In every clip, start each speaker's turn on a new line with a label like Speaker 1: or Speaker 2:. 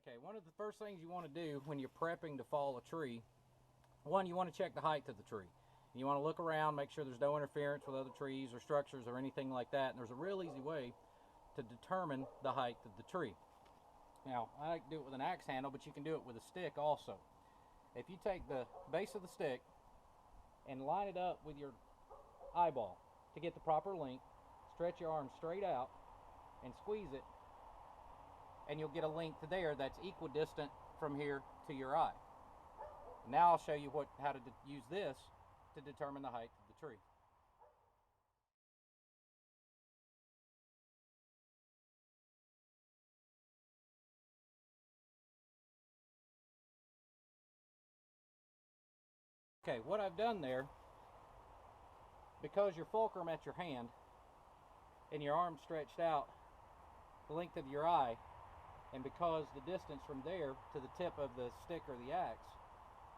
Speaker 1: Okay, one of the first things you want to do when you're prepping to fall a tree, one, you want to check the height of the tree. You want to look around, make sure there's no interference with other trees or structures or anything like that. And there's a real easy way to determine the height of the tree. Now, I like to do it with an axe handle, but you can do it with a stick also. If you take the base of the stick and line it up with your eyeball to get the proper length, stretch your arm straight out and squeeze it, and you'll get a length there that's equidistant from here to your eye. Now I'll show you how to use this to determine the height of the tree. Okay, what I've done there, because your fulcrum at your hand and your arm stretched out the length of your eye, and because the distance from there to the tip of the stick or the axe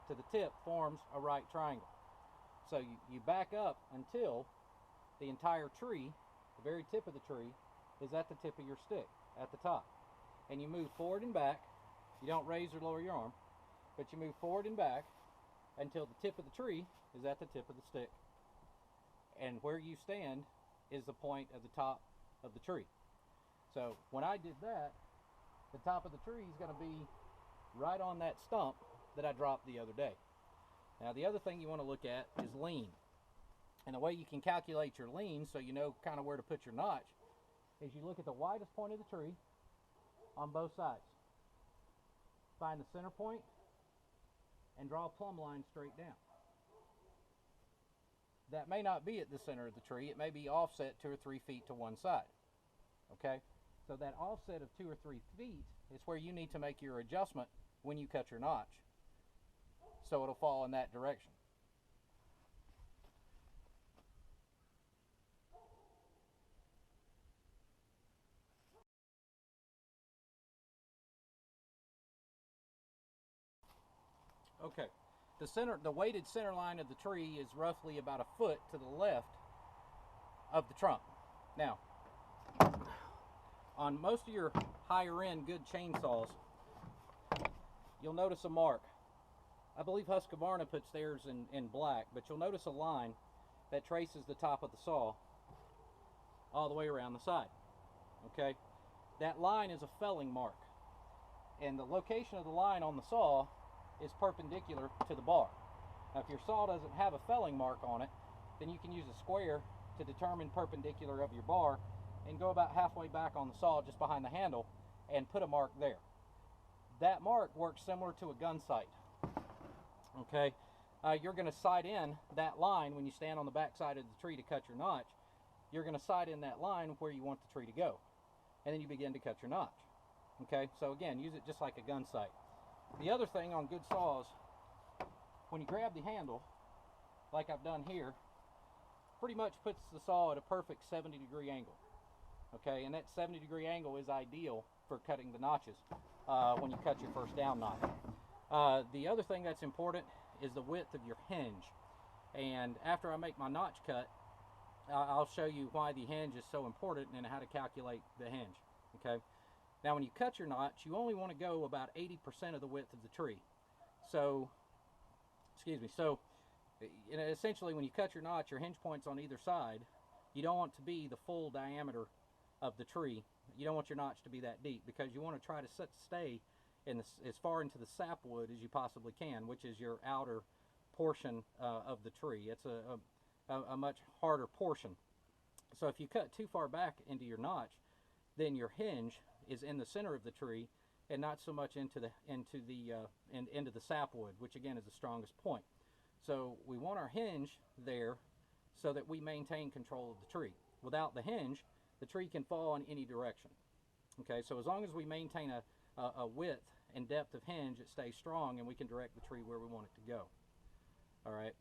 Speaker 1: to the tip forms a right triangle. So you back up until the entire tree, the very tip of the tree, is at the tip of your stick, at the top. And you move forward and back. You don't raise or lower your arm, but you move forward and back until the tip of the tree is at the tip of the stick. And where you stand is the point of the top of the tree. So when I did that, the top of the tree is going to be right on that stump that I dropped the other day. Now the other thing you want to look at is lean. And the way you can calculate your lean so you know kind of where to put your notch is you look at the widest point of the tree on both sides. Find the center point and draw a plumb line straight down. That may not be at the center of the tree. It may be offset 2 or 3 feet to one side. Okay? So that offset of 2 or 3 feet is where you need to make your adjustment when you cut your notch, so it'll fall in that direction. Okay, the weighted center line of the tree is roughly about a foot to the left of the trunk. Now, on most of your higher end good chainsaws, you'll notice a mark. I believe Husqvarna puts theirs in black, but you'll notice a line that traces the top of the saw all the way around the side. Okay, that line is a felling mark, and the location of the line on the saw is perpendicular to the bar. Now if your saw doesn't have a felling mark on it, then you can use a square to determine perpendicular of your bar and go about halfway back on the saw just behind the handle and put a mark there. That mark works similar to a gun sight. Okay, you're going to sight in that line when you stand on the back side of the tree to cut your notch. You're going to sight in that line where you want the tree to go, and then you begin to cut your notch. Okay, so again, use it just like a gun sight. The other thing on good saws, when you grab the handle, like I've done here, pretty much puts the saw at a perfect 70-degree angle. Okay, and that 70-degree angle is ideal for cutting the notches when you cut your first down notch. The other thing that's important is the width of your hinge. And after I make my notch cut, I'll show you why the hinge is so important and how to calculate the hinge. Okay. Now when you cut your notch, you only want to go about 80% of the width of the tree. So, essentially when you cut your notch, your hinge points on either side, you don't want to be the full diameter of the tree. You don't want your notch to be that deep, because you want to try to stay as far into the sapwood as you possibly can, which is your outer portion of the tree. It's a much harder portion. So if you cut too far back into your notch, then your hinge is in the center of the tree and not so much into the sapwood, which again is the strongest point. So we want our hinge there so that we maintain control of the tree. Without the hinge, the tree can fall in any direction. Okay, so as long as we maintain a width and depth of hinge, it stays strong and we can direct the tree where we want it to go. All right.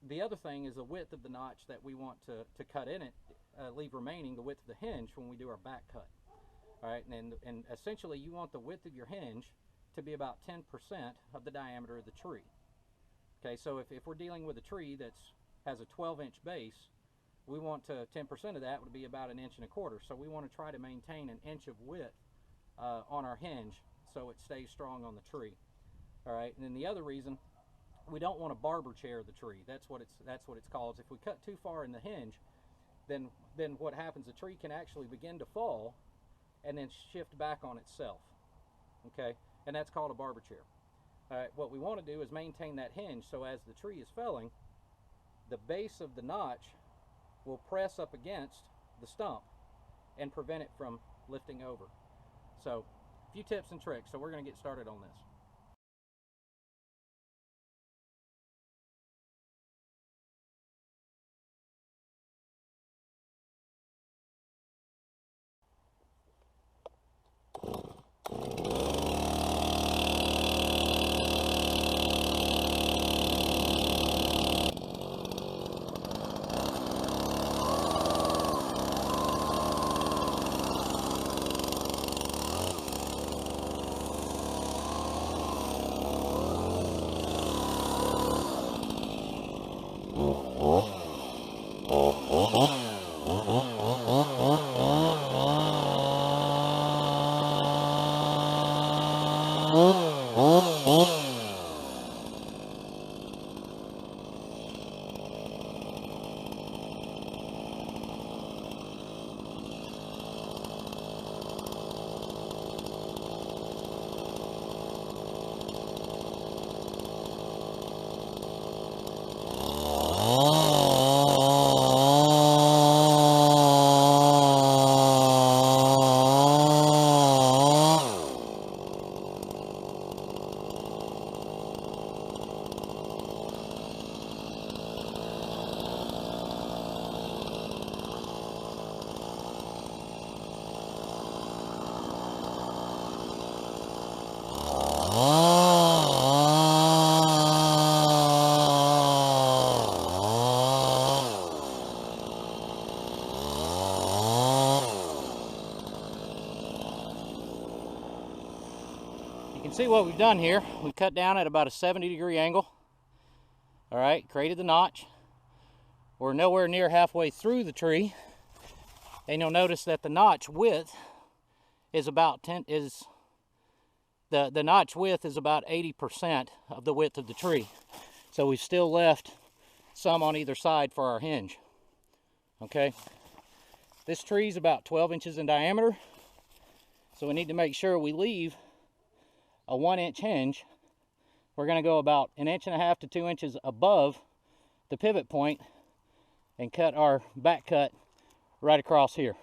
Speaker 1: The other thing is the width of the notch that we want to cut in it, leave remaining the width of the hinge when we do our back cut. All right, and essentially you want the width of your hinge to be about 10% of the diameter of the tree. Okay, so if we're dealing with a tree that has a 12-inch base, we want 10% of that would be about 1.25 inches. So we want to try to maintain 1 inch of width on our hinge so it stays strong on the tree. All right, and then the other reason, we don't want to barber chair the tree. That's what it's called. If we cut too far in the hinge, then what happens, the tree can actually begin to fall and then shift back on itself. Okay, and that's called a barber chair. All right, what we want to do is maintain that hinge so as the tree is felling, the base of the notch will press up against the stump and prevent it from lifting over. So, a few tips and tricks. So we're going to get started on this. You can see what we've done here. We cut down at about a 70-degree angle. All right, created the notch. We're nowhere near halfway through the tree, and you'll notice that the notch width is about the notch width is about 80% of the width of the tree. So we've still left some on either side for our hinge. Okay, this tree is about 12 inches in diameter, so we need to make sure we leave a 1-inch hinge. We're going to go about 1.5 inches to 2 inches above the pivot point and cut our back cut right across here.